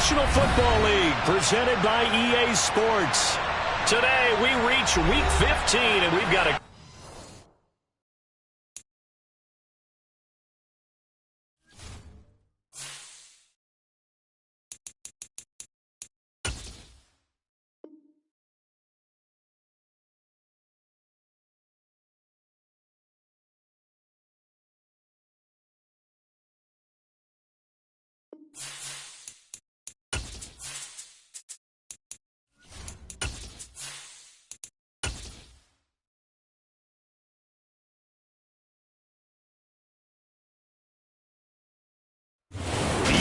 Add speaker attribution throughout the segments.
Speaker 1: National Football League, presented by EA Sports. Today, we reach Week 15, and we've got a...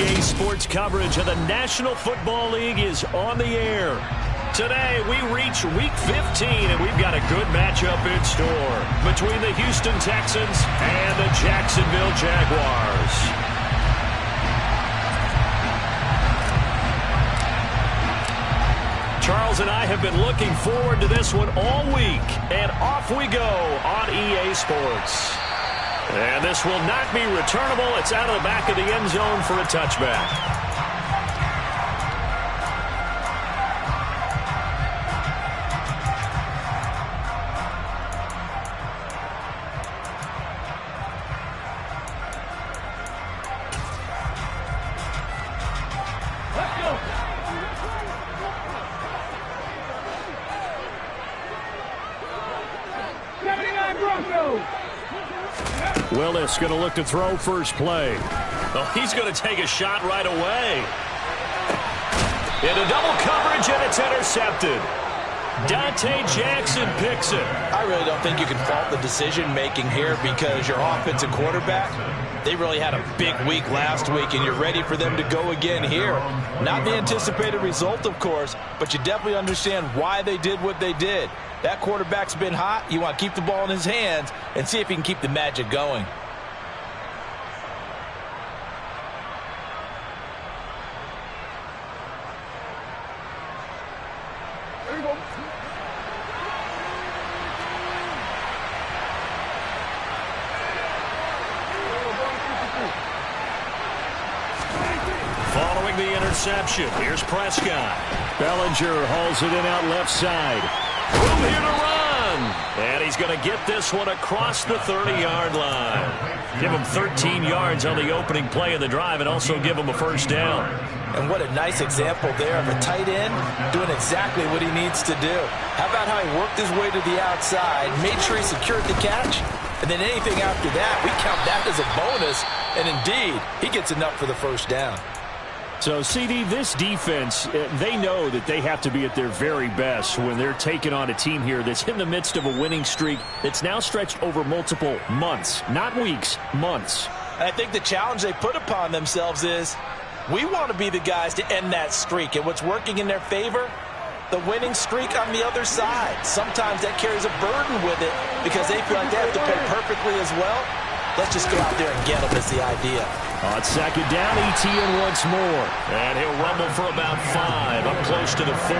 Speaker 1: EA Sports coverage of the National Football League is on the air. Today, we reach Week 15, and we've got a good matchup in store between the Houston Texans and the Jacksonville Jaguars. Charles and I have been looking forward to this one all week, and off we go on EA Sports. And this will not be returnable. It's out of the back of the end zone for a touchback. Willis going to look to throw first play. Oh, he's going to take a shot right away. Into double coverage, and it's intercepted. Dante Jackson picks it.
Speaker 2: I really don't think you can fault the decision-making here because your offensive quarterback, they really had a big week last week, and you're ready for them to go again here. Not the anticipated result, of course, but you definitely understand why they did what they did. That quarterback's been hot. You want to keep the ball in his hands and see if he can keep the magic going.
Speaker 3: There you go.
Speaker 1: Following the interception, here's Prescott. Bellinger hauls it in out left side. Room here to run. And he's going to get this one across the 30-yard line. Give him 13 yards on the opening play of the drive and also give him a first down.
Speaker 2: And what a nice example there of a tight end doing exactly what he needs to do. How about how he worked his way to the outside, made sure he secured the catch, and then anything after that, we count that as a bonus. And indeed, he gets enough for the first down.
Speaker 1: So, CD, this defense, they know that they have to be at their very best when they're taking on a team here that's in the midst of a winning streak that's now stretched over multiple months, not weeks, months.
Speaker 2: And I think the challenge they put upon themselves is we want to be the guys to end that streak. And what's working in their favor? The winning streak on the other side. Sometimes that carries a burden with it because they feel like they have to play perfectly as well. Let's just go out there and get them is the idea.
Speaker 1: On second down, ETN once more. And he'll rumble for about 5, up close to the 40.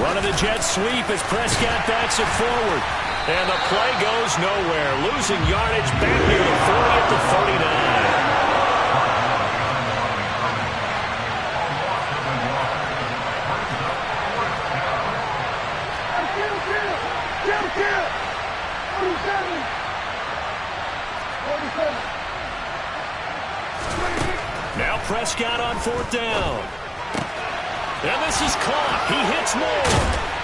Speaker 1: Running the jet sweep as Prescott backs it forward. And the play goes nowhere. Losing yardage back near the 40 at the 39. Now Prescott on fourth down. And this is caught. He hits more.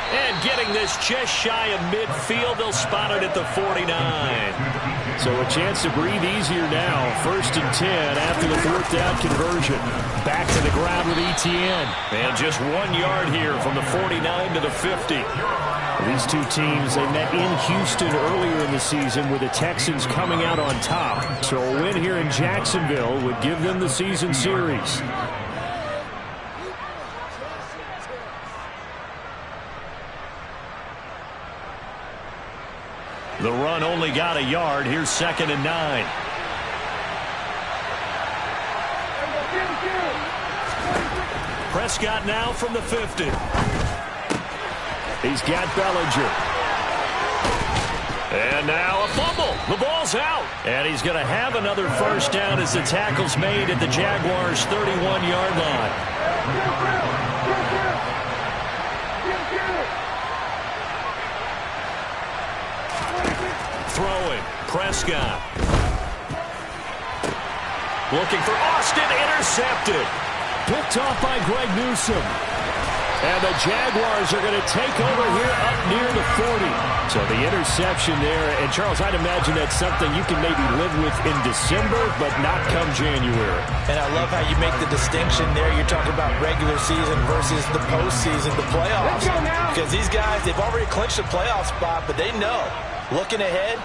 Speaker 1: And getting this just shy of midfield, they'll spot it at the 49. So a chance to breathe easier now. 1st and 10 after the fourth down conversion. Back to the ground with ETN. And just 1 yard here from the 49 to the 50. These two teams, they met in Houston earlier in the season with the Texans coming out on top. So a win here in Jacksonville would give them the season series. The run only got a yard. Here's 2nd and 9. Prescott now from the 50. He's got Bellinger. And now a fumble. The ball's out. And he's going to have another first down as the tackle's made at the Jaguars' 31-yard line. Throwing. Prescott. Looking for Austin. Intercepted. Picked off by Greg Newsome. And the Jaguars are going to take over here up near the 40. So the interception there. And, Charles, I'd imagine that's something you can maybe live with in December, but not come January.
Speaker 2: And I love how you make the distinction there. You're talking about regular season versus the postseason, the playoffs. Because these guys, they've already clinched a playoff spot, but they know, looking ahead,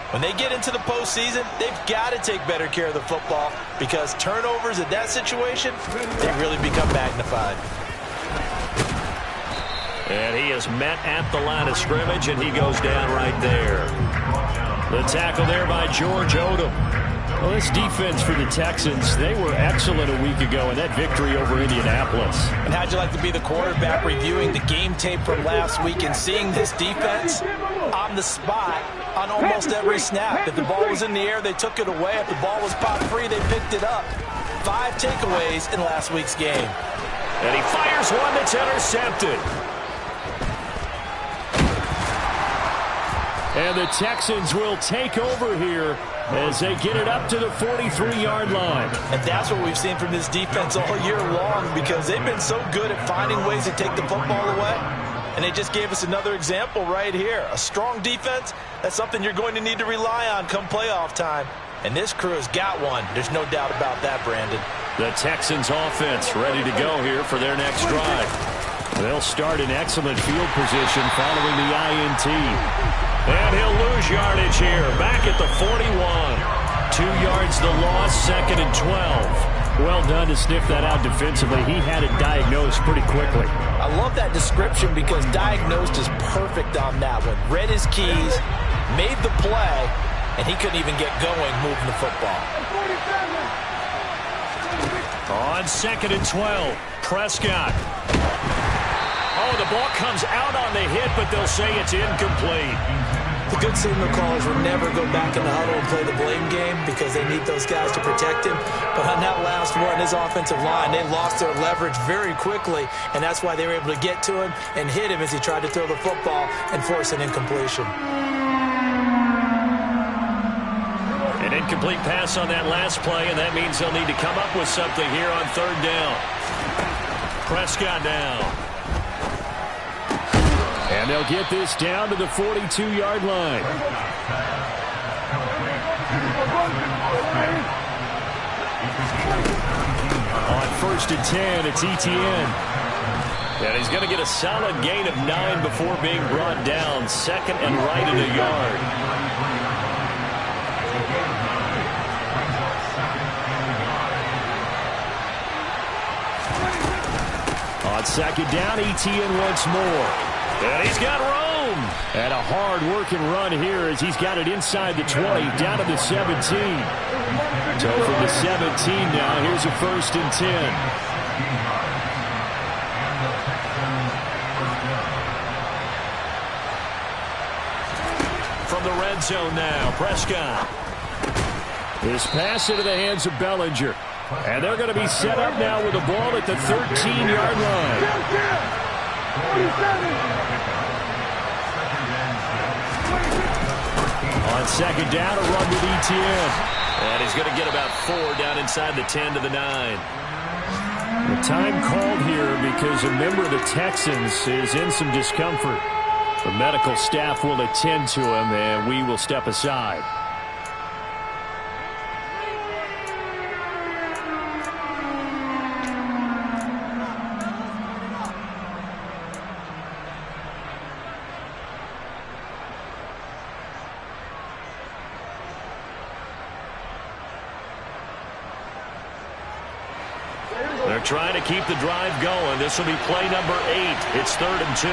Speaker 2: when they get into the postseason, they've got to take better care of the football because turnovers in that situation, they really become magnified.
Speaker 1: And he is met at the line of scrimmage, and he goes down right there. The tackle there by George Odom. Well, this defense for the Texans, they were excellent a week ago in that victory over Indianapolis.
Speaker 2: And how'd you like to be the quarterback reviewing the game tape from last week and seeing this defense on the spot on almost every snap? If the ball was in the air, they took it away. If the ball was popped free, they picked it up. 5 takeaways in last week's game.
Speaker 1: And he fires one that's intercepted. And the Texans will take over here as they get it up to the 43-yard line.
Speaker 2: And that's what we've seen from this defense all year long because they've been so good at finding ways to take the football away. And they just gave us another example right here. A strong defense, that's something you're going to need to rely on come playoff time. And this crew has got one. There's no doubt about that, Brandon.
Speaker 1: The Texans offense ready to go here for their next drive. They'll start in excellent field position following the INT. And he'll lose yardage here, back at the 41. 2 yards the loss, 2nd and 12. Well done to sniff that out defensively. He had it diagnosed pretty quickly.
Speaker 2: I love that description because diagnosed is perfect on that one. Read his keys, made the play, and he couldn't even get going moving the football.
Speaker 1: On 2nd and 12, Prescott. Oh, the ball comes out on the hit, but they'll say it's incomplete.
Speaker 2: The good signal callers will never go back in the huddle and play the blame game because they need those guys to protect him. But on that last one, his offensive line, they lost their leverage very quickly, and that's why they were able to get to him and hit him as he tried to throw the football and force an incompletion.
Speaker 1: An incomplete pass on that last play, and that means they'll need to come up with something here on 3rd down. Prescott down. And they'll get this down to the 42-yard line. On 1st and 10, it's Etienne. And he's going to get a solid gain of 9 before being brought down. 2nd and right in a yard. On 2nd down, Etienne once more. And he's got room. And a hard-working run here as he's got it inside the 20, down to the 17. So from the 17 now, here's a 1st and 10. From the red zone now, Prescott. This pass into the hands of Bellinger. And they're going to be set up now with the ball at the 13-yard line. On 2nd down, a run with Etienne. And he's going to get about 4 down inside the 10 to the 9. The time called here because a member of the Texans is in some discomfort. The medical staff will attend to him, and we will step aside. They're trying to keep the drive going. This will be play number 8. It's 3rd and 2.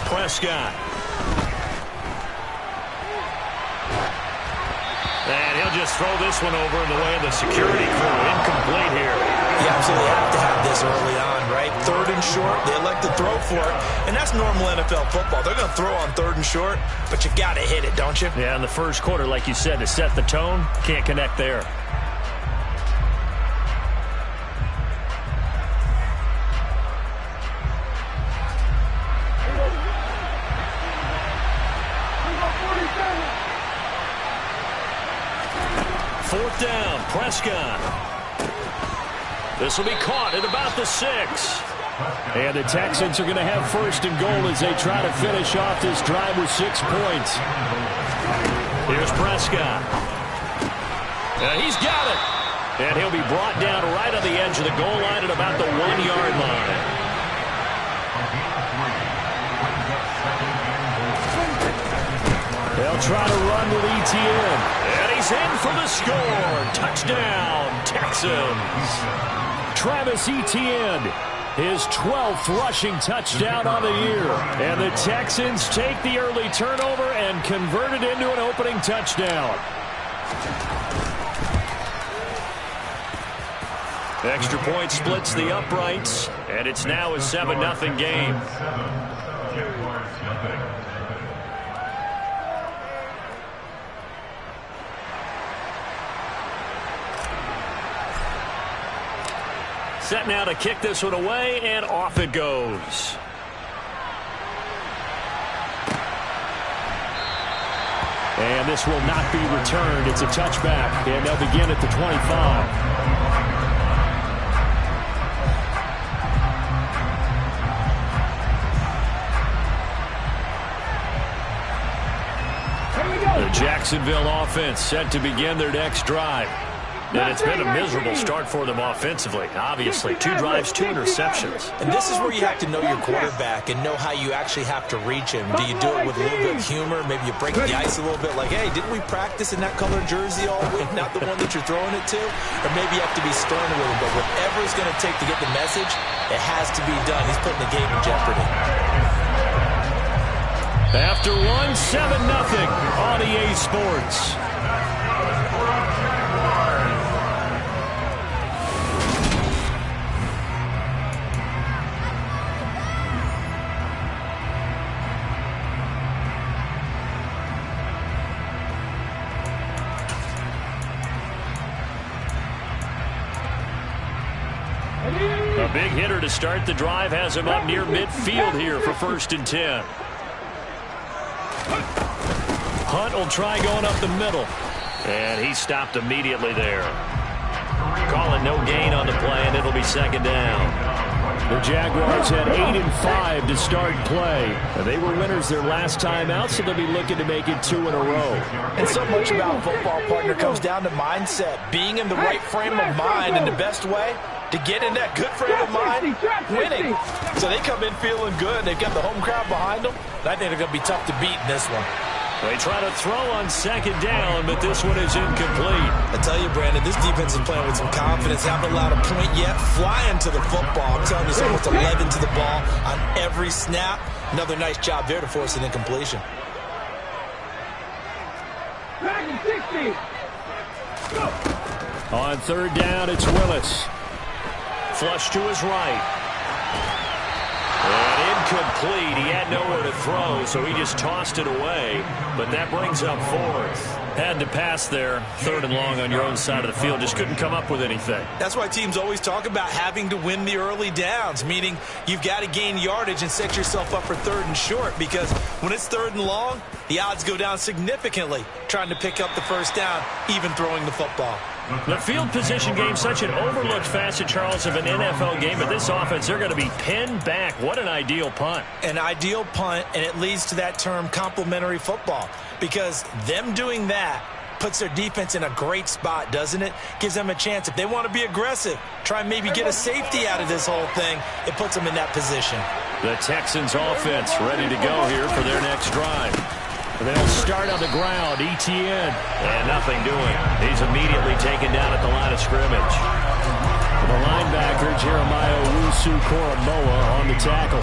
Speaker 1: Prescott. They'll just throw this one over in the way of the security crew. Incomplete here.
Speaker 2: You absolutely have to have this early on, right? 3rd and short, they elect to throw for it, and that's normal NFL football. They're going to throw on 3rd and short, but you got to hit it, don't you?
Speaker 1: Yeah, in the first quarter, like you said, to set the tone, can't connect there. Fourth down, Prescott. This will be caught at about the 6. And the Texans are going to have 1st and goal as they try to finish off this drive with 6 points. Here's Prescott. He's got it. And he'll be brought down right on the edge of the goal line at about the 1-yard line. They'll try to run with Etienne. And he's in for the score. Touchdown, Texans. Travis Etienne, his 12th rushing touchdown on the year. And the Texans take the early turnover and convert it into an opening touchdown. Extra point splits the uprights, and it's now a 7-0 game. Set now to kick this one away, and off it goes. And this will not be returned. It's a touchback, and they'll begin at the 25. The Jacksonville offense set to begin their next drive. And it's been a miserable start for them offensively. Obviously, 2 drives, 2 interceptions.
Speaker 2: And this is where you have to know your quarterback and know how you actually have to reach him. Do you do it with a little bit of humor? Maybe you break the ice a little bit like, hey, didn't we practice in that colored jersey all week? Not the one that you're throwing it to? Or maybe you have to be stern with him. But whatever it's going to take to get the message, it has to be done. He's putting the game in jeopardy.
Speaker 1: After 1, 7-0 on EA Sports. A big hitter to start the drive has him up near midfield here for 1st and 10. Hunt will try going up the middle. And he stopped immediately there. Calling no gain on the play, and it'll be 2nd down. The Jaguars had 8 and 5 to start play. They were winners their last time out, so they'll be looking to make it 2 in a row.
Speaker 2: And so much about football, partner, comes down to mindset. Being in the right frame of mind, and the best way to get in that good frame of mind, winning. So they come in feeling good. They've got the home crowd behind them. I think they're going to be tough to beat in this one.
Speaker 1: They try to throw on 2nd down, but this one is incomplete.
Speaker 2: I tell you, Brandon, this defense is playing with some confidence. Haven't allowed a point yet. Flying to the football. I'm telling you, it's almost 11 to the ball on every snap. Another nice job there to force an incompletion.
Speaker 1: On 3rd down, it's Willis. Flush to his right. And incomplete. He had nowhere to throw, so he just tossed it away. But that brings up 4th. Had to pass there. 3rd and long on your own side of the field. Just couldn't come up with anything.
Speaker 2: That's why teams always talk about having to win the early downs, meaning you've got to gain yardage and set yourself up for 3rd and short, because when it's 3rd and long, the odds go down significantly trying to pick up the 1st down, even throwing the football.
Speaker 1: The field position game, such an overlooked facet, Charles, of an NFL game. But this offense, they're going to be pinned back. What an ideal punt.
Speaker 2: An ideal punt, and it leads to that term complementary football, because them doing that puts their defense in a great spot, doesn't it? Gives them a chance. If they want to be aggressive, try and maybe get a safety out of this whole thing, it puts them in that position.
Speaker 1: The Texans offense ready to go here for their next drive. They'll start on the ground. Etienne. And nothing doing. He's immediately taken down at the line of scrimmage. The linebacker, Jeremiah Owusu-Koramoah, on the tackle.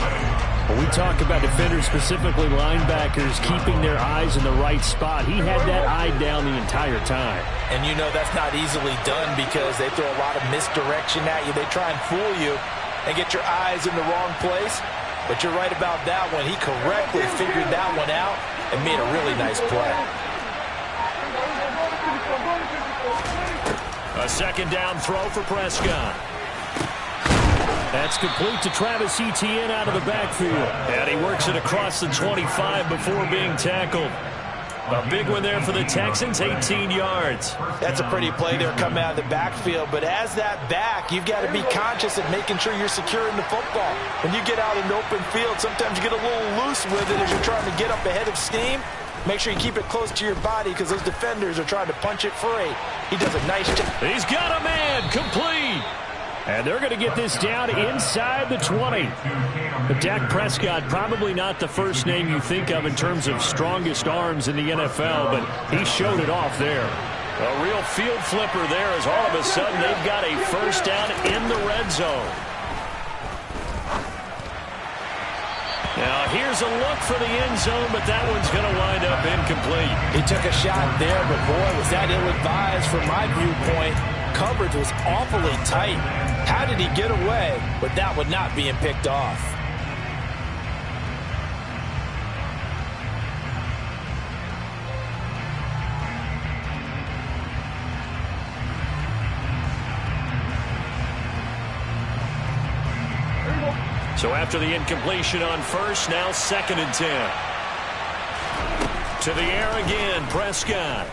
Speaker 1: When we talk about defenders, specifically linebackers, keeping their eyes in the right spot, he had that eye down the entire time.
Speaker 2: And you know that's not easily done because they throw a lot of misdirection at you. They try and fool you and get your eyes in the wrong place. But you're right about that one. He correctly figured that one out and made a really nice play.
Speaker 1: A second down throw for Prescott. That's complete to Travis Etienne out of the backfield. And he works it across the 25 before being tackled. A big one there for the Texans, 18 yards.
Speaker 2: That's a pretty play there coming out of the backfield. But as that back, you've got to be conscious of making sure you're securing the football. When you get out in open field, sometimes you get a little loose with it as you're trying to get up ahead of steam. Make sure you keep it close to your body because those defenders are trying to punch it free. He does a nice job.
Speaker 1: He's got a man, complete. And they're going to get this down inside the 20. But Dak Prescott, probably not the first name you think of in terms of strongest arms in the NFL, but he showed it off there. A real field flipper there as all of a sudden they've got a first down in the red zone. Now here's a look for the end zone, but that one's going to wind up incomplete.
Speaker 2: He took a shot there, but boy, was that ill-advised from my viewpoint. Coverage was awfully tight. How did he get away with that one not being picked off?
Speaker 1: So after the incompletion on first, now 2nd and 10. To the air again, Prescott.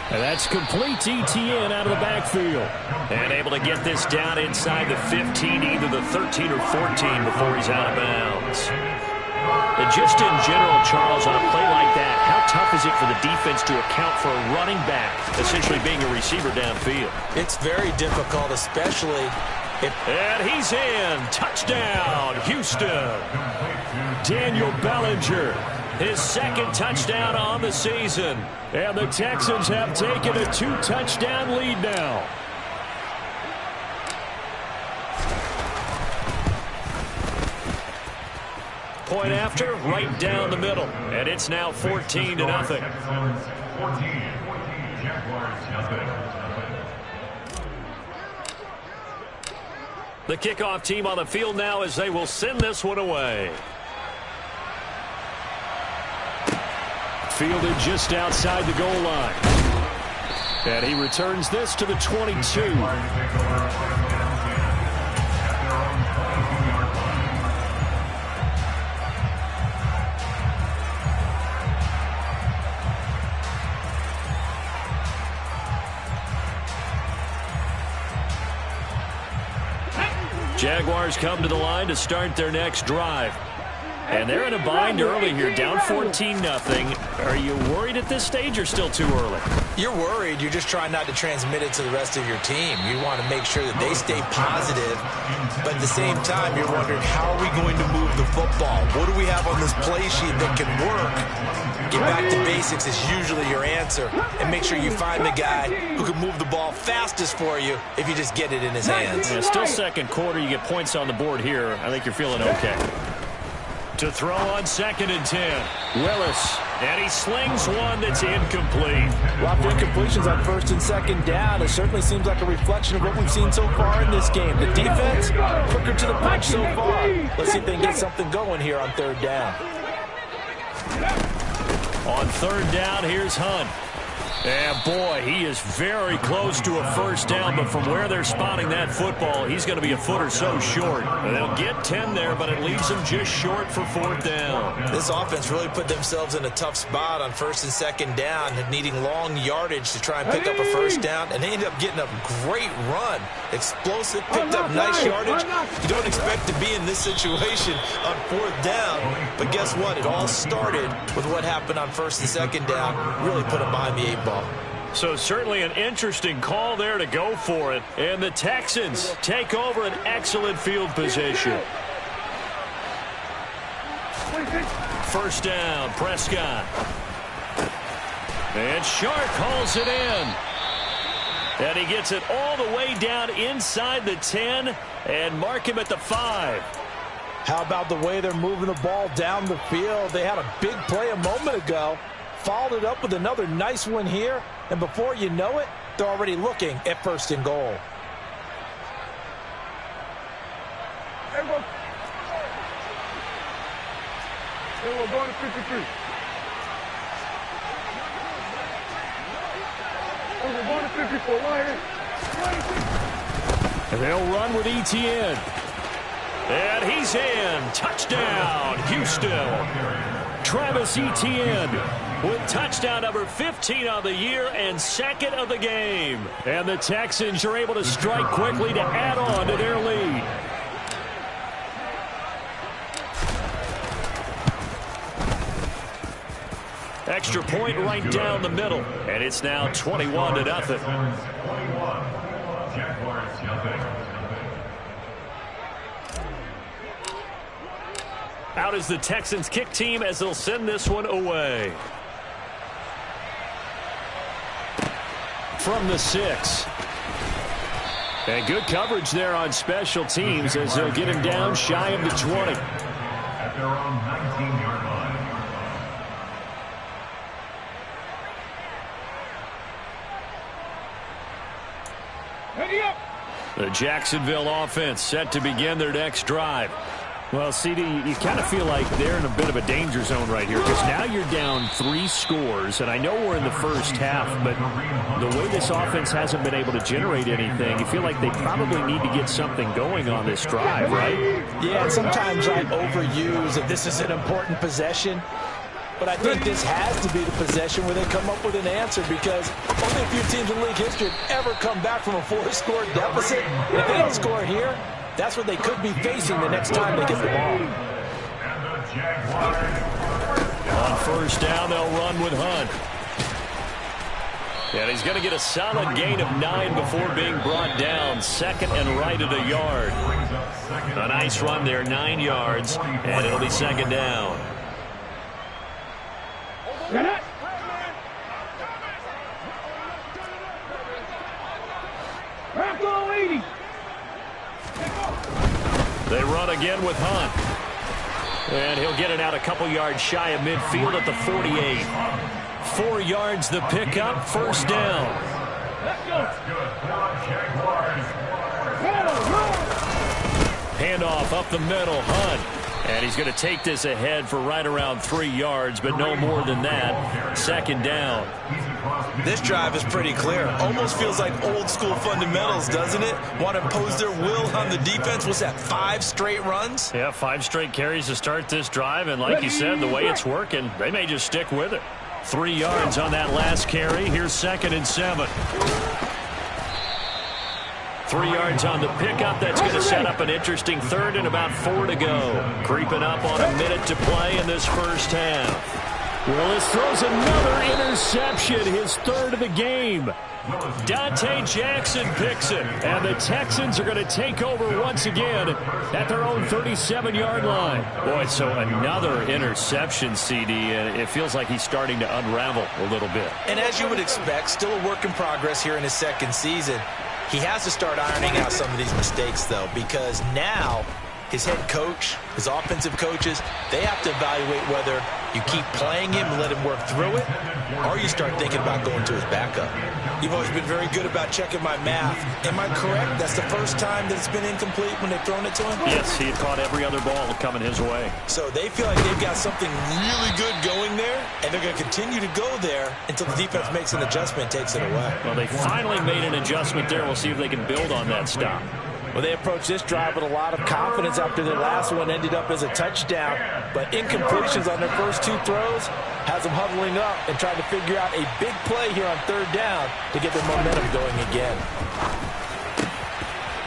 Speaker 1: And that's complete to Etienne out of the backfield. And able to get this down inside the 15, either the 13 or 14 before he's out of bounds. And just in general, Charles, on a play like that, how tough is it for the defense to account for a running back essentially being a receiver downfield?
Speaker 2: It's very difficult, especially if...
Speaker 1: And he's in. Touchdown, Houston. Daniel Bellinger. His 2nd touchdown on the season. And the Texans have taken a 2-touchdown lead now. Point after, right down the middle. And it's now 14-0. The kickoff team on the field now as they will send this one away. Fielded just outside the goal line. And he returns this to the 22. Jaguars come to the line to start their next drive. And they're in a bind early here, down 14-0. Are you worried at this stage or still too early?
Speaker 2: You're worried. You're just trying not to transmit it to the rest of your team. You want to make sure that they stay positive. But at the same time, you're wondering, how are we going to move the football? What do we have on this play sheet that can work? Get back to basics is usually your answer. And make sure you find the guy who can move the ball fastest for you if you just get it in his hands.
Speaker 1: Yeah, still second quarter. You get points on the board here. I think you're feeling okay. To throw on 2nd and 10. Willis. And he slings one that's incomplete.
Speaker 2: A lot of incompletions on 1st and 2nd down. It certainly seems like a reflection of what we've seen so far in this game. The defense, quicker to the punch so far. Let's see if they can get something going here on 3rd down.
Speaker 1: On 3rd down, here's Hunt. And boy, he is very close to a first down, but from where they're spotting that football, he's going to be a foot or so short. They'll get 10 there, but it leaves them just short for 4th down.
Speaker 2: This offense really put themselves in a tough spot on 1st and 2nd down, needing long yardage to try and pick up a first down, and they ended up getting a great run. Explosive, picked up nice yardage. You don't expect to be in this situation on 4th down, but guess what? It all started with what happened on 1st and 2nd down. Really put them behind the 8 ball.
Speaker 1: So certainly an interesting call there to go for it. And the Texans take over an excellent field position. First down, Prescott. And Sharp hauls it in. And he gets it all the way down inside the 10 and mark him at the 5.
Speaker 2: How about the way they're moving the ball down the field? They had a big play a moment ago, followed it up with another nice one here, and before you know it, they're already looking at 1st and goal.
Speaker 3: We're going to 53. We're going to 54. Right here.
Speaker 1: And they'll run with ETN. And he's in. Touchdown, Houston. Travis Etienne with touchdown number 15 on the year and 2nd of the game. And the Texans are able to strike quickly to add on to their lead. Extra point right down the middle. And it's now 21-0.
Speaker 3: Jaguars, nothing.
Speaker 1: Out is the Texans kick team as they'll send this one away. From the 6. And good coverage there on special teams as they'll get him down shy of the 20.
Speaker 3: At their own 19-yard line.
Speaker 1: The Jacksonville offense set to begin their next drive. Well, CD, you kind of feel like they're in a bit of a danger zone right here because now you're down 3 scores, and I know we're in the first half, but the way this offense hasn't been able to generate anything, you feel like they probably need to get something going on this drive, right?
Speaker 2: Yeah, and sometimes I overuse if this is an important possession. But I think this has to be the possession where they come up with an answer because only a few teams in league history have ever come back from a 4-score deficit. If they don't score here, that's what they could be facing the next time they get the ball.
Speaker 1: On 1st down, they'll run with Hunt. And he's going to get a solid gain of 9 before being brought down. 2nd and right at a yard. A nice run there, 9 yards, and it'll be 2nd down. They run again with Hunt. And he'll get it out a couple yards shy of midfield at the 48. 4 yards the pickup, 1st down. Handoff up the middle, Hunt. And he's going to take this ahead for right around 3 yards, but no more than that. 2nd down.
Speaker 2: This drive is pretty clear. Almost feels like old school fundamentals, doesn't it? Want to impose their will on the defense. Was that 5 straight runs?
Speaker 1: Yeah, 5 straight carries to start this drive. And like you said, the way it's working, they may just stick with it. 3 yards on that last carry. Here's 2nd and 7. 3 yards on the pickup. That's going to set up an interesting 3rd and about 4 to go. Creeping up on a minute to play in this first half. Willis throws another interception, his 3rd of the game. Dante Jackson picks it, and the Texans are going to take over once again at their own 37-yard line. Boy, so another interception, CD, and it feels like he's starting to unravel a little bit.
Speaker 2: And as you would expect, still a work in progress here in his 2nd season. He has to start ironing out some of these mistakes, though, because now his head coach, his offensive coaches, they have to evaluate whether you keep playing him and let him work through it, or you start thinking about going to his backup. You've always been very good about checking my math. Am I correct? That's the first time that it's been incomplete when they've thrown it to him?
Speaker 1: Yes, he had caught every other ball coming his way.
Speaker 2: So they feel like they've got something really good going there, and they're going to continue to go there until the defense makes an adjustment and takes it away.
Speaker 1: Well, they finally made an adjustment there. We'll see if they can build on that stop.
Speaker 2: Well, they approached this drive with a lot of confidence after their last one ended up as a touchdown. But incompletions on their first 2 throws has them huddling up and trying to figure out a big play here on 3rd down to get their momentum going again.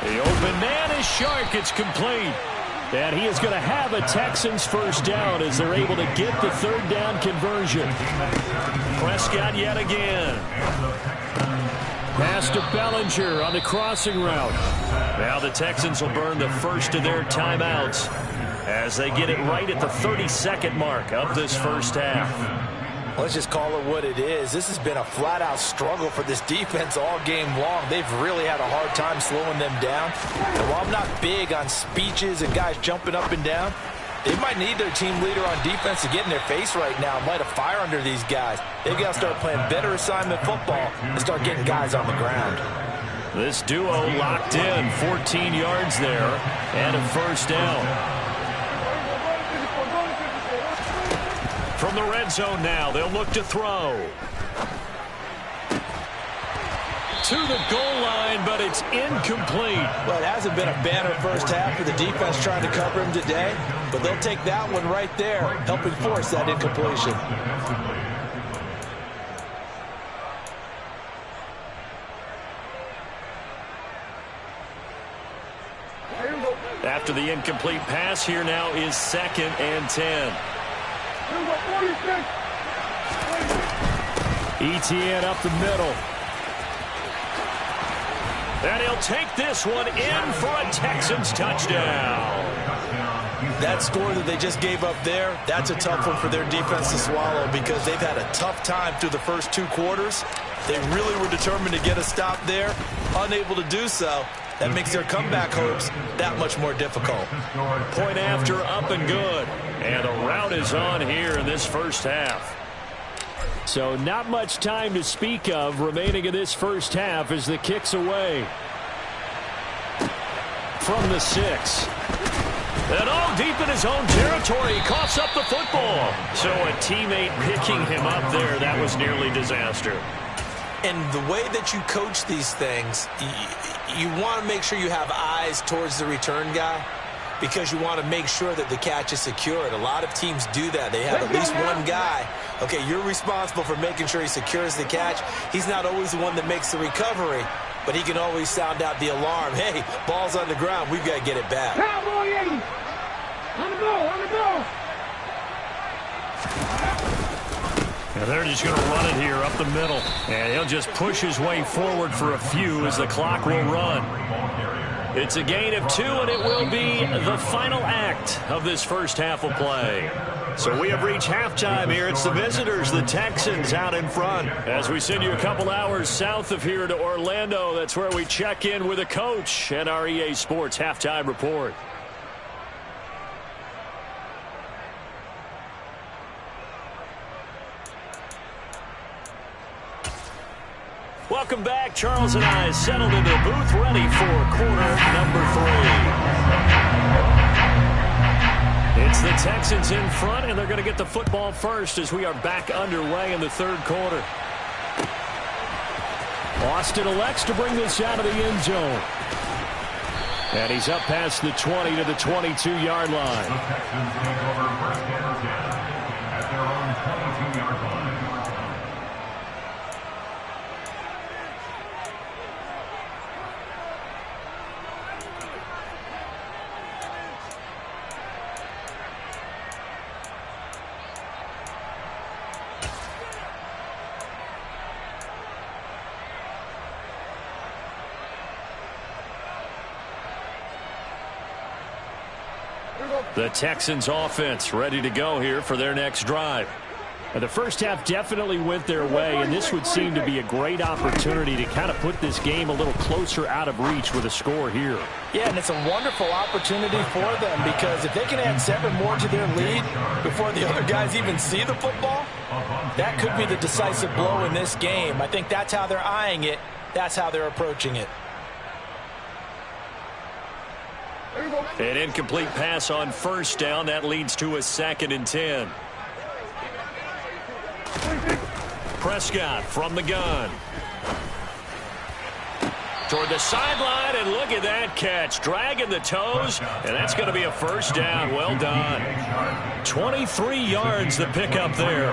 Speaker 1: The open man is Shark. It's complete. And he is going to have a Texans first down as they're able to get the 3rd down conversion. Prescott yet again. Pass to Bellinger on the crossing route. Now the Texans will burn the first of their timeouts as they get it right at the 32nd mark of this first half.
Speaker 2: Let's just call it what it is. This has been a flat-out struggle for this defense all game long. They've really had a hard time slowing them down. And while I'm not big on speeches and guys jumping up and down, they might need their team leader on defense to get in their face right now and light a fire under these guys. They've got to start playing better assignment football and start getting guys on the ground.
Speaker 1: This duo locked in, 14 yards there, and a first down. From the red zone now, they'll look to throw. To the goal line, but it's incomplete.
Speaker 2: Well, it hasn't been a banner first half for the defense trying to cover him today, but they'll take that one right there, helping force that incompletion.
Speaker 1: After the incomplete pass, here now is 2nd and 10. Etienne up the middle. And he'll take this one in for a Texans touchdown.
Speaker 2: That score that they just gave up there, that's a tough one for their defense to swallow because they've had a tough time through the first 2 quarters. They really were determined to get a stop there, unable to do so. That makes their comeback hopes that much more difficult.
Speaker 1: Point after, up and good. And a rout is on here in this first half. So not much time to speak of remaining in this first half as the kick's away. From the 6. And all deep in his own territory, he coughs up the football. So a teammate picking him up there, that was nearly disaster.
Speaker 2: And the way that you coach these things, you want to make sure you have eyes towards the return guy because you want to make sure that the catch is secured. A lot of teams do that. They have at least one guy. Okay, you're responsible for making sure he secures the catch. He's not always the one that makes the recovery, but he can always sound out the alarm. Hey, ball's on the ground. We've got to get it back.
Speaker 3: Cowboy 80. On the ball, on the ball.
Speaker 1: And they're just going to run it here up the middle. And he'll just push his way forward for a few as the clock will run. It's a gain of 2, and it will be the final act of this first half of play. So we have reached halftime here. It's the visitors, the Texans, out in front. As we send you a couple hours south of here to Orlando, that's where we check in with a coach and our EA Sports halftime report. Welcome back. Charles and I settled into the booth, ready for quarter number 3. It's the Texans in front, and they're going to get the football first as we are back underway in the 3rd quarter. Austin elects to bring this out of the end zone. And he's up past the 20 to the 22-yard line.
Speaker 3: The Texans take over 1st and 10 at their own 22-yard line.
Speaker 1: The Texans offense ready to go here for their next drive. The first half definitely went their way, and this would seem to be a great opportunity to kind of put this game a little closer out of reach with a score here.
Speaker 2: Yeah, and it's a wonderful opportunity for them because if they can add 7 more to their lead before the other guys even see the football, that could be the decisive blow in this game. I think that's how they're eyeing it. That's how they're approaching it.
Speaker 1: An incomplete pass on first down. That leads to a 2nd and 10. Prescott from the gun. Toward the sideline, and look at that catch. Dragging the toes, and that's going to be a first down. Well done. 23 yards the pickup there.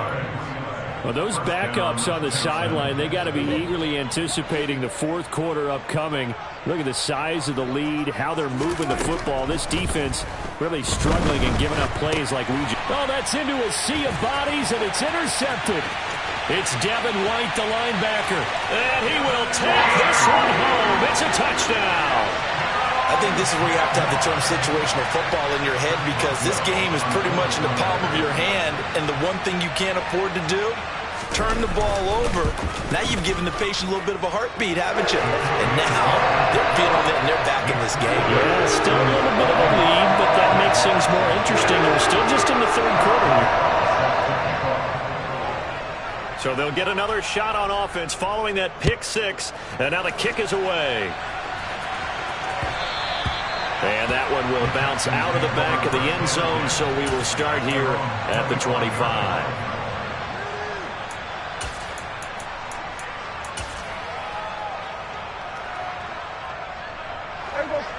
Speaker 1: Well, those backups on the sideline, they got to be eagerly anticipating the 4th quarter upcoming. Look at the size of the lead, how they're moving the football. This defense really struggling and giving up plays like we just. Oh, that's into a sea of bodies, and it's intercepted. It's Devin White, the linebacker, and he will take this one home. It's a touchdown.
Speaker 2: I think this is where you have to have the term situational football in your head, because this game is pretty much in the palm of your hand, and the one thing you can't afford to do, turn the ball over. Now you've given the patient a little bit of a heartbeat, haven't you? And now they're feeling it, and they're back in this game.
Speaker 1: Yeah, still a little bit of a lead, but that makes things more interesting. We're still just in the third quarter here. So they'll get another shot on offense following that pick six, and now the kick is away. And that one will bounce out of the back of the end zone, so we will start here at the 25.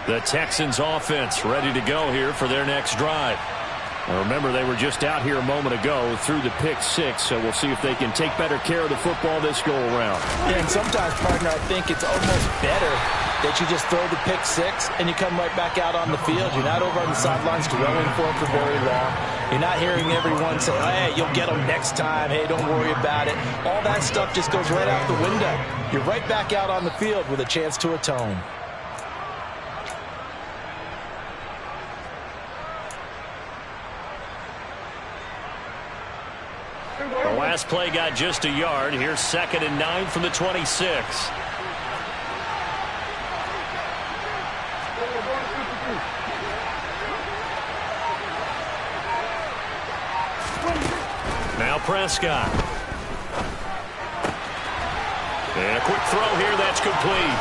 Speaker 1: The Texans offense ready to go here for their next drive. Now remember, they were just out here a moment ago through the pick six, so we'll see if they can take better care of the football this go around.
Speaker 2: Yeah, and sometimes, partner, I think it's almost better that you just throw the pick six and you come right back out on the field. You're not over on the sidelines dwelling for it for very long. You're not hearing everyone say, hey, you'll get them next time. Hey, don't worry about it. All that stuff just goes right out the window. You're right back out on the field with a chance to atone.
Speaker 1: The last play got just a yard. Here's 2nd and 9 from the 26. Now Prescott. And a quick throw here, that's complete.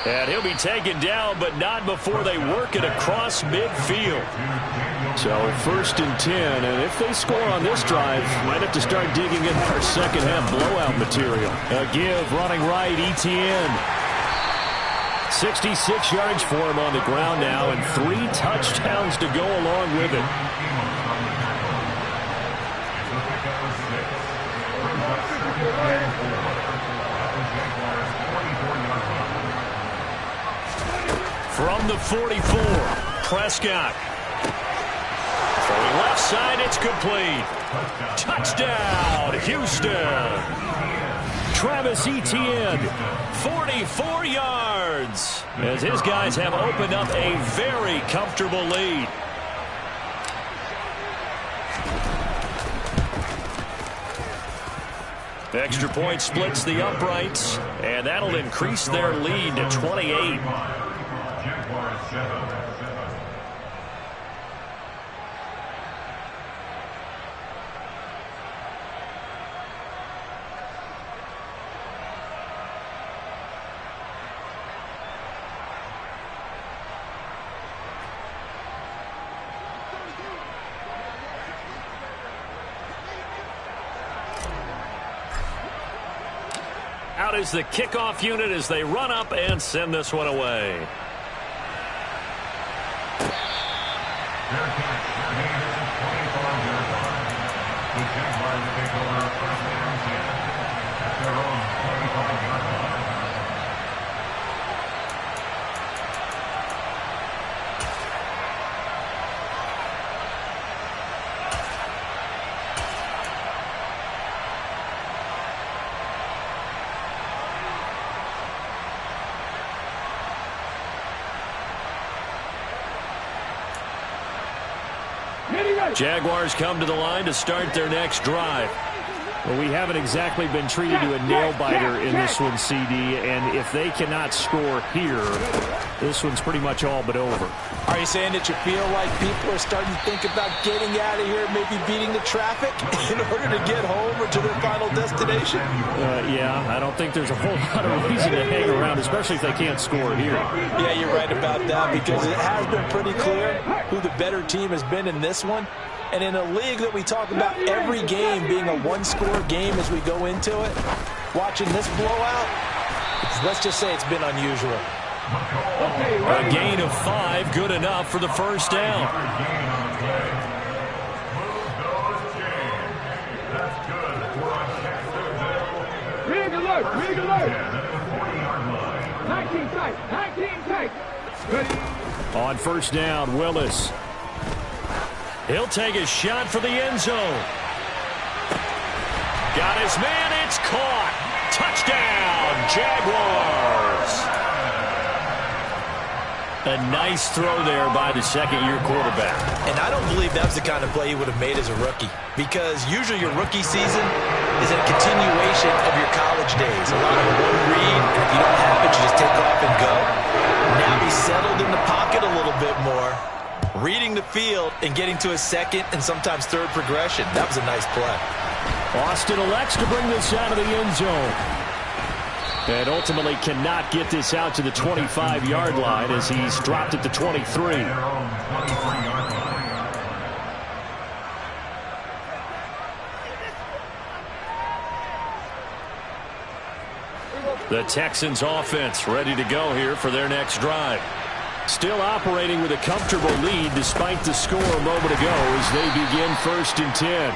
Speaker 1: And he'll be taken down, but not before they work it across midfield.
Speaker 4: So 1st and 10, and if they score on this drive, might have to start digging in our second half blowout material.
Speaker 1: A give running right, Etienne. 66 yards for him on the ground now, and 3 touchdowns to go along with it. From the 44, Prescott. Throwing left side, it's complete. Touchdown, Houston. Travis Etienne, 44 yards, as his guys have opened up a very comfortable lead. Extra point splits the uprights, and that'll increase their lead to 28.
Speaker 3: Jaguars 7.
Speaker 1: Out is the kickoff unit as they run up and send this one away.
Speaker 3: Their catch, their gain is a 25-yard line. The Jaguars take over 1st and 10 at their own 25-yard line.
Speaker 1: Jaguars come to the line to start their next drive.
Speaker 4: Well, we haven't exactly been treated to a nail-biter in this one, CD, and if they cannot score here, this one's pretty much all but over.
Speaker 2: Are you saying that you feel like people are starting to think about getting out of here, maybe beating the traffic in order to get home or to their final destination?
Speaker 4: Yeah, I don't think there's a whole lot of reason to hang around, especially if they can't score here.
Speaker 2: Yeah, you're right about that, because it has been pretty clear who the better team has been in this one. And in a league that we talk about every game being a one-score game as we go into it, watching this blowout, let's just say it's been unusual.
Speaker 1: A gain of 5, good enough for the first down.
Speaker 5: Rig alert, rig alert. 19 tight, 19 tight. Ready.
Speaker 1: On first down, Willis. He'll take a shot for the end zone. Got his man, it's caught. Touchdown, Jaguars. A nice throw there by the second-year quarterback.
Speaker 2: And I don't believe that's the kind of play he would have made as a rookie, because usually your rookie season is a continuation of your college days. A lot of one read, and if you don't have it, you just take off and go. Now he's settled in the pocket a little bit more, reading the field and getting to his second and sometimes third progression. That was a nice play.
Speaker 4: Austin elects to bring this out of the end zone. And ultimately cannot get this out to the 25-yard line as he's dropped at the 23. The Texans offense ready to go here for their next drive. Still operating with a comfortable lead despite the score a moment ago as they begin 1st and 10.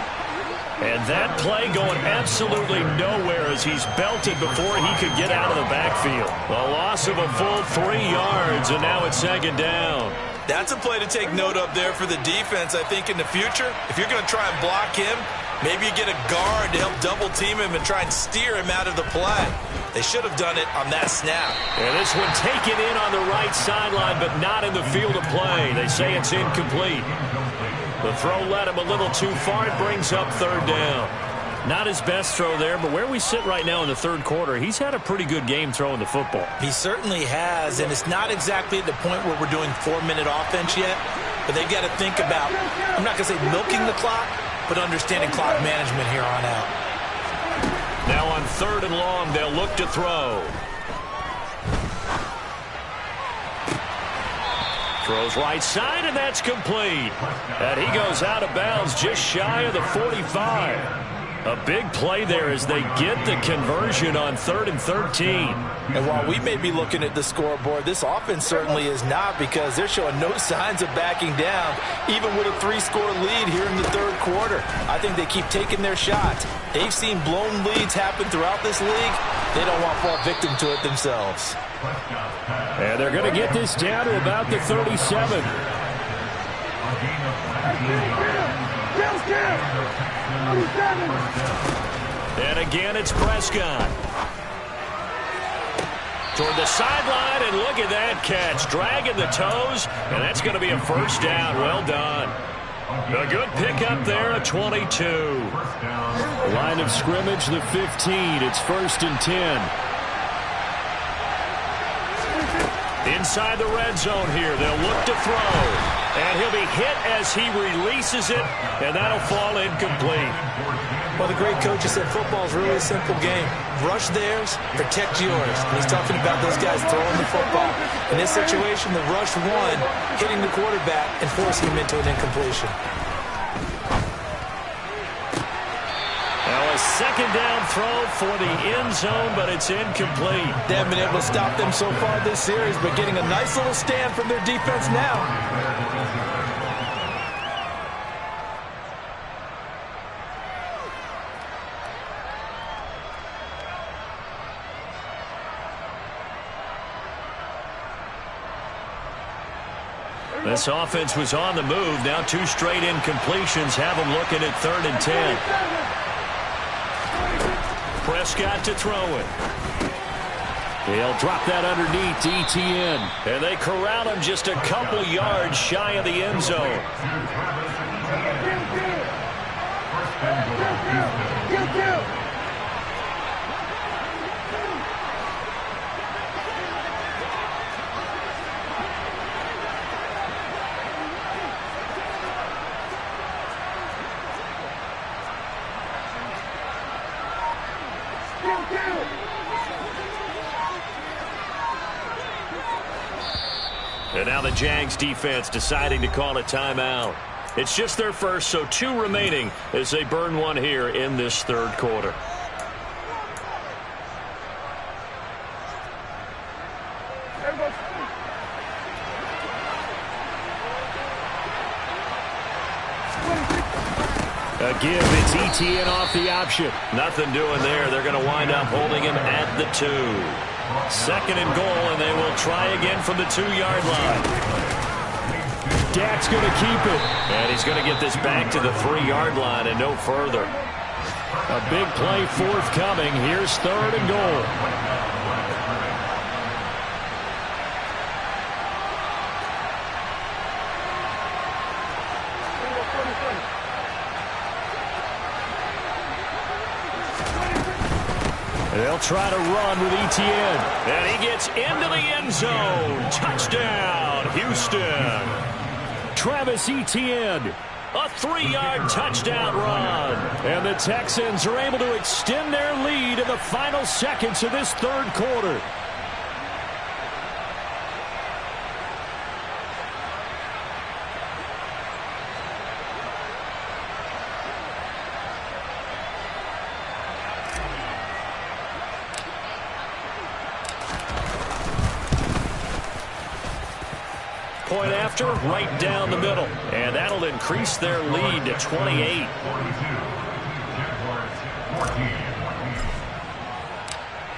Speaker 4: And that play going absolutely nowhere as he's belted before he could get out of the backfield. A loss of a full 3 yards, and now it's 2nd down.
Speaker 2: That's a play to take note of there for the defense, I think, in the future. If you're going to try and block him, maybe you get a guard to help double-team him and try and steer him out of the play. They should have done it on that snap.
Speaker 1: And this one taken in on the right sideline, but not in the field of play. They say it's incomplete. The throw led him a little too far. It brings up 3rd down. Not his best throw there, but where we sit right now in the 3rd quarter, he's had a pretty good game throwing the football.
Speaker 2: He certainly has, and it's not exactly at the point where we're doing 4-minute offense yet, but they've got to think about, I'm not going to say milking the clock, but understanding clock management here on out.
Speaker 1: Now on 3rd and long, they'll look to throw. Throws right side, and that's complete. And he goes out of bounds just shy of the 45. A big play there as they get the conversion on 3rd and 13.
Speaker 2: And while we may be looking at the scoreboard, this offense certainly is not, because they're showing no signs of backing down, even with a 3-score lead here in the 3rd quarter. I think they keep taking their shots. They've seen blown leads happen throughout this league. They don't want to fall victim to it themselves.
Speaker 4: And they're going to get this down to about the 37.
Speaker 1: And again, it's Prescott. Toward the sideline, and look at that catch. Dragging the toes, and that's going to be a 1st down. Well done. A good pickup there, a 22.
Speaker 4: Line of scrimmage, the 15. It's 1st and 10.
Speaker 1: Inside the red zone here, they'll look to throw. And he'll be hit as he releases it, and that'll fall incomplete.
Speaker 2: Well, the great coach has said football is really a simple game. Rush theirs, protect yours. And he's talking about those guys throwing the football. In this situation, the rush one, hitting the quarterback and forcing him into an incompletion.
Speaker 1: Now a 2nd down throw for the end zone, but it's incomplete.
Speaker 2: They haven't been able to stop them so far this series, but getting a nice little stand from their defense now.
Speaker 1: This offense was on the move. Now 2 straight incompletions have them looking at 3rd and 10. Prescott to throw it.
Speaker 4: He'll drop that underneath to ETN.
Speaker 1: And they corral him just a couple yards shy of the end zone. And now the Jags defense deciding to call a timeout. It's just their first, so 2 remaining as they burn one here in this 3rd quarter.
Speaker 4: A give, it's ETN off the option.
Speaker 1: Nothing doing there. They're going to wind up holding him at the 2. 2nd and goal, and they will try again from the 2-yard line.
Speaker 4: Dak's going to keep it.
Speaker 1: And he's going to get this back to the 3-yard line and no further.
Speaker 4: A big play forthcoming. Here's 3rd and goal. They'll try to run with Etienne.
Speaker 1: And he gets into the end zone. Touchdown, Houston.
Speaker 4: Travis Etienne.
Speaker 1: A 3-yard touchdown run.
Speaker 4: And the Texans are able to extend their lead in the final seconds of this third quarter.
Speaker 1: Point after, right down the middle. And that'll increase their lead to 28.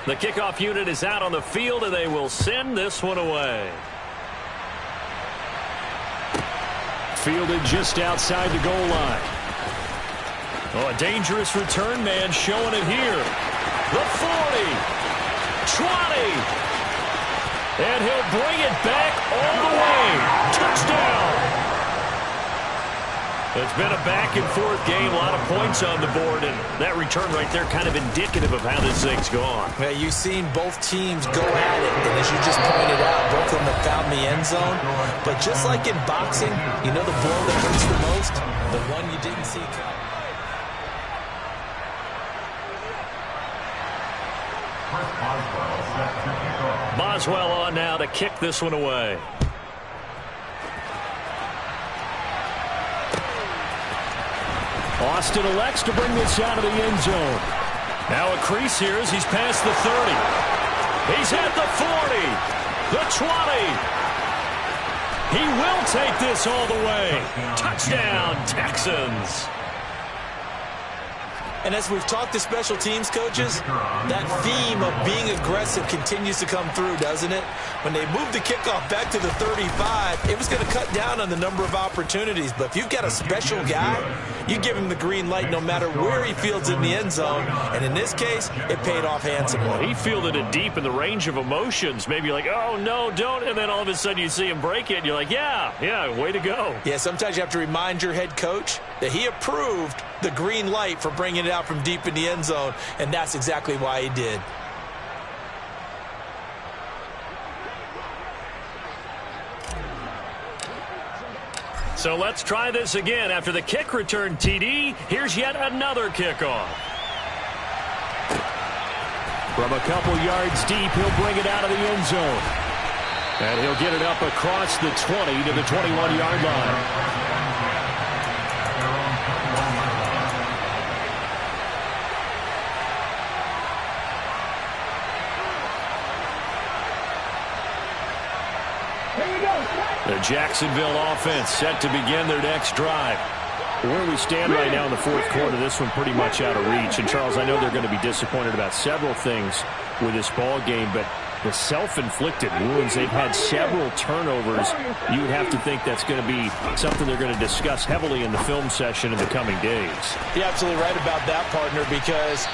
Speaker 1: The kickoff unit is out on the field, and they will send this one away.
Speaker 4: Fielded just outside the goal line.
Speaker 1: Oh, a dangerous return man showing it here. The 40. 20. And he'll bring it back all the way. Touchdown. It's been a back-and-forth game, a lot of points on the board, and that return right there kind of indicative of how this thing's gone.
Speaker 2: Yeah, you've seen both teams go at it, and as you just pointed out, both of them have found the end zone. But just like in boxing, you know the blow that hurts the most? The one you didn't see coming.
Speaker 1: Boswell on now to kick this one away.
Speaker 4: Austin elects to bring this out of the end zone.
Speaker 1: Now a crease here as he's past the 30. He's at the 40. The 20. He will take this all the way. Touchdown, Texans.
Speaker 2: And as we've talked to special teams coaches, that theme of being aggressive continues to come through, doesn't it? When they moved the kickoff back to the 35, it was going to cut down on the number of opportunities. But if you've got a special guy, you give him the green light no matter where he fields in the end zone. And in this case, it paid off handsomely.
Speaker 1: He fielded it deep in the range of emotions. Maybe you're like, oh, no, don't. And then all of a sudden you see him break it, and you're like, yeah, way to go.
Speaker 2: Yeah, sometimes you have to remind your head coach that he approved the green light for bringing it out from deep in the end zone, and that's exactly why he did.
Speaker 1: So let's try this again. After the kick return, TD, here's yet another kickoff.
Speaker 4: From a couple yards deep, he'll bring it out of the end zone. And he'll get it up across the 20 to the 21-yard line.
Speaker 1: The Jacksonville offense set to begin their next drive.
Speaker 4: Where we stand right now in the fourth quarter, this one pretty much out of reach. And, Charles, I know they're going to be disappointed about several things with this ball game, but the self-inflicted wounds, they've had several turnovers. You would have to think that's going to be something they're going to discuss heavily in the film session in the coming days.
Speaker 2: You're absolutely right about that, partner, because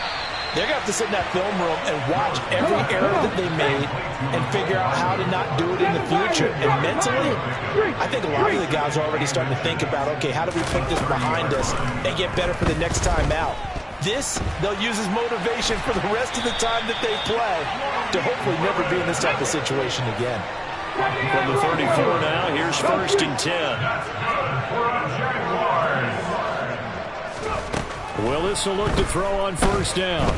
Speaker 2: they're going to have to sit in that film room and watch every error that they made and figure out how to not do it in the future. And mentally, I think a lot of the guys are already starting to think about, okay, how do we put this behind us and get better for the next time out? This, they'll use as motivation for the rest of the time that they play to hopefully never be in this type of situation again.
Speaker 1: From the 34 now, here's 1st and 10.
Speaker 4: Willis will look to throw on 1st down.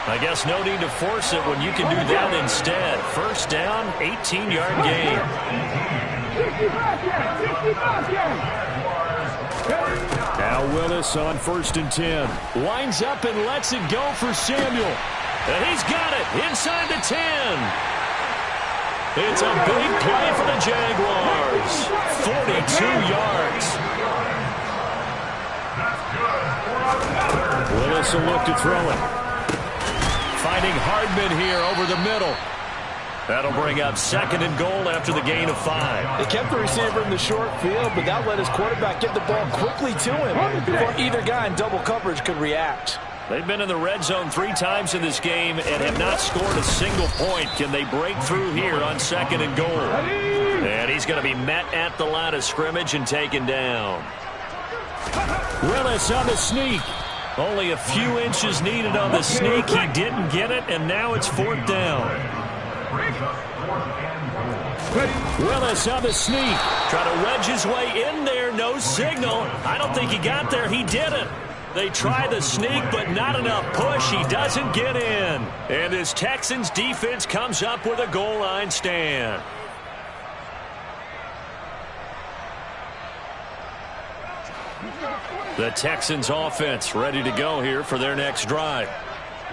Speaker 1: I guess no need to force it when you can do that instead. 1st down, 18-yard gain.
Speaker 4: Now Willis on 1st and 10. Lines up and lets it go for Samuel.
Speaker 1: And he's got it inside the 10. It's a big play for the Jaguars. 42 yards.
Speaker 4: Willis will look to throw it.
Speaker 1: Finding Hardman here over the middle. That'll bring up 2nd and goal after the gain of 5.
Speaker 2: They kept the receiver in the short field, but that let his quarterback get the ball quickly to him before either guy in double coverage could react.
Speaker 1: They've been in the red zone 3 times in this game and have not scored a single point. Can they break through here on 2nd and goal? And he's going to be met at the line of scrimmage and taken down.
Speaker 4: Willis on the sneak. Only a few inches needed on the sneak. He didn't get it, and now it's 4th down. Willis on the sneak. Trying to wedge his way in there. No signal. I don't think he got there. He didn't. They try the sneak, but not enough push. He doesn't get in. And his Texans defense comes up with a goal line stand. The Texans offense ready to go here for their next drive.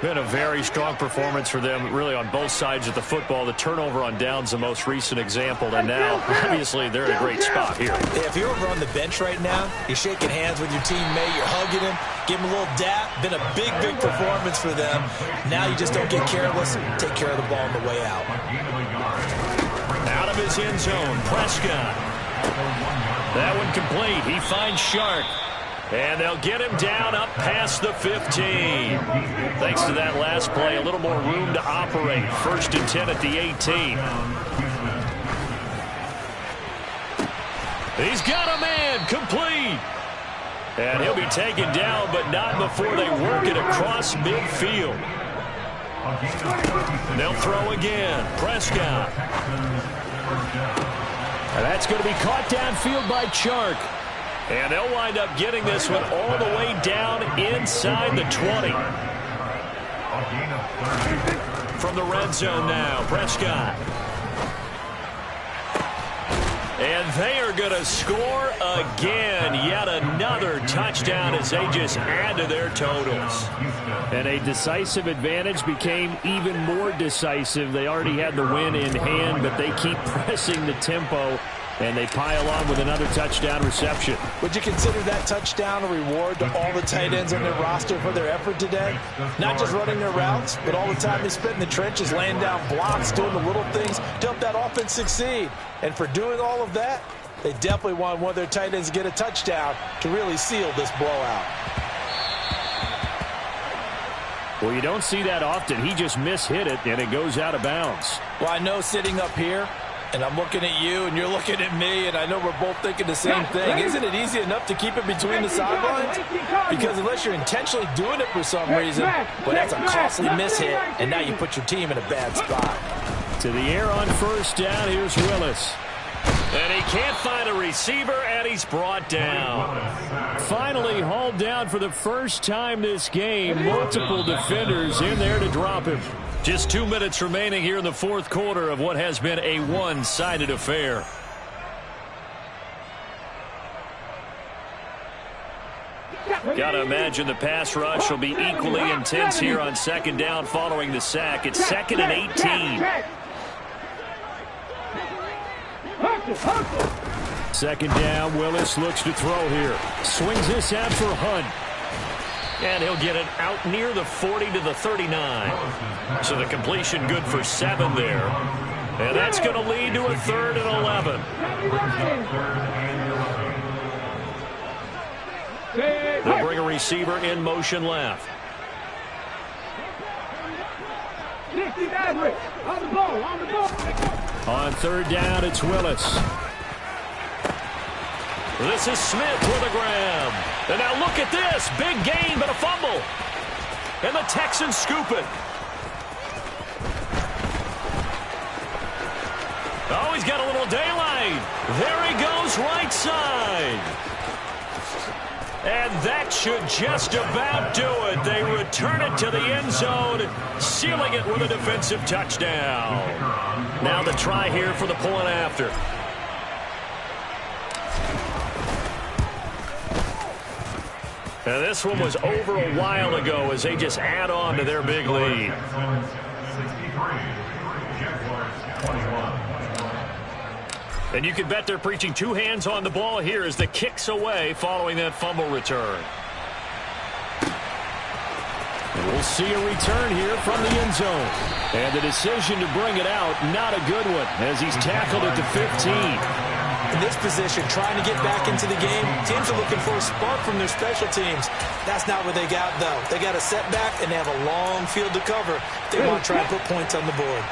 Speaker 4: Been a very strong performance for them, really, on both sides of the football. The turnover on downs, the most recent example, and now, obviously, they're in a great spot here.
Speaker 2: Yeah, if you're over on the bench right now, you're shaking hands with your teammate, you're hugging him, give him a little dap. Been a big, big performance for them. Now you just don't get careless. Take care of the ball on the way out.
Speaker 4: Out of his end zone, Prescott. That one complete. He finds Shark. And they'll get him down up past the 15. Thanks to that last play, a little more room to operate. 1st and 10 at the 18. He's got a man, complete. And he'll be taken down, but not before they work it across midfield. They'll throw again. Prescott. And that's going to be caught downfield by Chark. And they'll wind up getting this one all the way down inside the 20. From the red zone now, Prescott. And they are going to score again. Yet another touchdown as they just add to their totals. And a decisive advantage became even more decisive. They already had the win in hand, but they keep pressing the tempo. And they pile on with another touchdown reception.
Speaker 2: Would you consider that touchdown a reward to all the tight ends on their roster for their effort today? Not just running their routes, but all the time they spent in the trenches, laying down blocks, doing the little things to help that offense succeed. And for doing all of that, they definitely want one of their tight ends to get a touchdown to really seal this blowout.
Speaker 4: Well, you don't see that often. He just mishit it, and it goes out of bounds.
Speaker 2: Well, I know sitting up here, and I'm looking at you, and you're looking at me, and I know we're both thinking the same thing. Isn't it easy enough to keep it between the sidelines? Because unless you're intentionally doing it for some reason, well, that's a costly mishit, and now you put your team in a bad spot.
Speaker 4: To the air on 1st down, here's Willis. And he can't find a receiver, and he's brought down. Finally hauled down for the first time this game. Multiple defenders in there to drop him. Just 2 minutes remaining here in the 4th quarter of what has been a one-sided affair. Got to imagine the pass rush will be equally intense here on 2nd down following the sack. It's 2nd and 18. 2nd down, Willis looks to throw here. Swings this out for Hunt. And he'll get it out near the 40 to the 39. So the completion good for 7 there. And that's going to lead to a 3rd and 11. They'll bring a receiver in motion left. On 3rd down, it's Willis. This is Smith with a grab. And now look at this. Big gain, but a fumble. And the Texans scoop it. Oh, he's got a little daylight. There he goes, right side. And that should just about do it. They return it to the end zone, sealing it with a defensive touchdown. Now the try here for the point after. And this one was over a while ago as they just add on to their big lead. And you can bet they're preaching 2 hands on the ball here as the kick's away following that fumble return. And we'll see a return here from the end zone. And the decision to bring it out, not a good one, as he's tackled at the 15.
Speaker 2: In this position, trying to get back into the game, teams are looking for a spark from their special teams. That's not what they got, though. They got a setback, and they have a long field to cover if they want to try and put points on the board.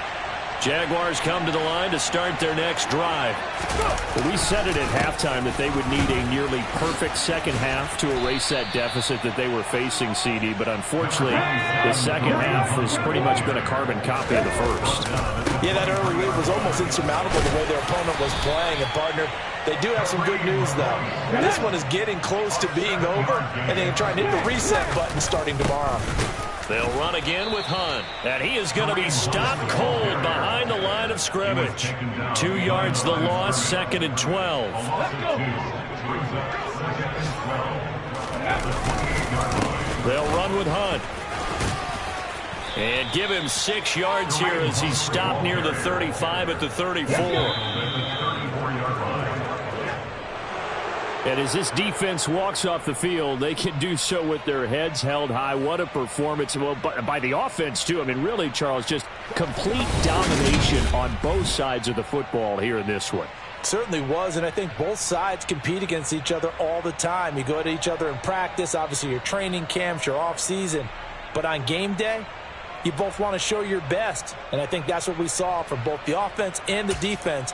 Speaker 4: Jaguars come to the line to start their next drive. Well, we said it at halftime that they would need a nearly perfect second half to erase that deficit that they were facing, CD. But unfortunately, the second half has pretty much been a carbon copy of the first.
Speaker 2: Yeah, that early lead was almost insurmountable the way their opponent was playing. And, partner, they do have some good news, though. This one is getting close to being over, and they can try and hit the reset button starting tomorrow.
Speaker 1: They'll run again with Hunt, and he is going to be stopped cold behind the line of scrimmage. 2 yards the loss, 2nd and 12. They'll run with Hunt. And give him 6 yards here as he's stopped near the 35 at the 34. And as this defense walks off the field, they can do so with their heads held high. What a performance. Well, by the offense, too. I mean, really, Charles, just complete domination on both sides of the football here in this one.
Speaker 2: Certainly was, and I think both sides compete against each other all the time. You go at each other in practice, obviously your training camps, your off-season. But on game day, you both want to show your best. And I think that's what we saw from both the offense and the defense.